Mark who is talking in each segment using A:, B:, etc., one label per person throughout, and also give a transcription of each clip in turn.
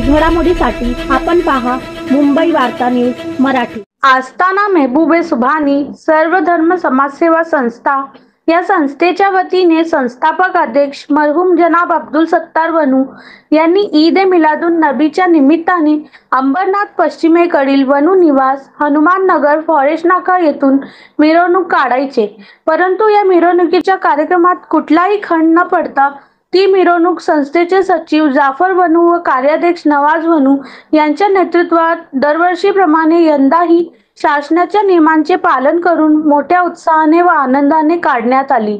A: घडामोडीसाठी आपण पहा मुंबई वार्ता न्यूज मराठी।
B: आस्थाना महबूबे सुभानी सर्व धर्म समाजसेवा संस्था या संस्थेच्या वतीने संस्थापक अध्यक्ष मरहूम जनाब अब्दुल सत्तार वनू यांनी ईद ए मिलादुन नबीच्या निमित्ताने अंबरनाथ पश्चिमेकडील वनू निवास हनुमान नगर फॉरेस्ट नाका येथून मिरवणूक काढायचे, परंतु या मिरवणुकीच्या कार्यक्रमात कुठलाही खंड न पडता ती मिरवणूक संस्थेचे सचिव जाफर वनू व कार्याध्यक्ष नवाज वनू यांच्या नेतृत्वात दरवर्षीप्रमाणे यंदाही शासनाच्या नियमांचे पालन करून मोठ्या उत्साहाने व आनंदाने काढण्यात आली।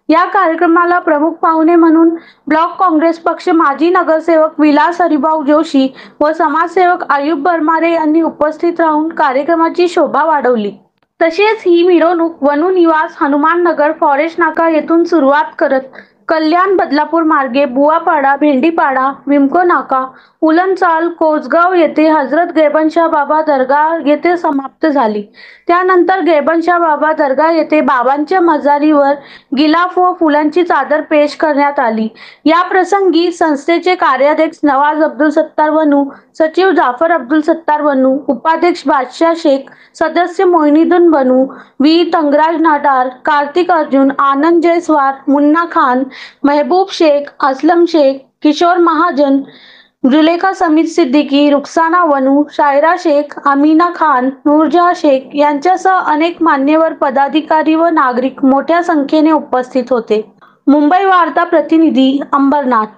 B: या कार्यक्रमाला प्रमुख पाहुणे म्हणून ब्लॉक काँग्रेस पक्ष माजी नगरसेवक विलास हरिभाऊ जोशी व समाजसेवक आयुब बरमारे यांनी उपस्थित राहून कार्यक्रमाची शोभा वाढवली। तसेच ही मिरवणूक वनू निवास हनुमान नगर फॉरेस्ट नाका येथून सुरुवात करत कल्याण बदलापूर मार्गे बुवापाडा भेंडीपाडा विमको नाका उलनचाल कोसगाव येथे हजरत गैबनशाह बाबा दर्गा येथे समाप्त झाली। त्यानंतर गैबनशाह बाबा दर्गा येथे बाबांच्या मजारीवर गिलाफ व फुलांची चादर पेश करण्यात आली। या प्रसंगी संस्थेचे कार्याध्यक्ष नवाज अब्दुल सत्तार वनू, सचिव जाफर अब्दुल सत्तार वनू, उपाध्यक्ष बादशाह शेख, सदस्य मोइनुद्दीन वनू, वी तंगराज नाडार, कार्तिक अर्जुन, आनंद जयस्वार, मुन्ना खान, महबूब शेख, असलम शेख, किशोर महाजन, जुलेखा समीर सिद्दीकी, रुखसाना वनू, शायरा शेख, अमीना खान, नूरजहाँ शेख यांच्यासह अनेक मान्यवर पदाधिकारी व नागरिक मोठ्या संख्येने उपस्थित होते। मुंबई वार्ता प्रतिनिधी अंबरनाथ।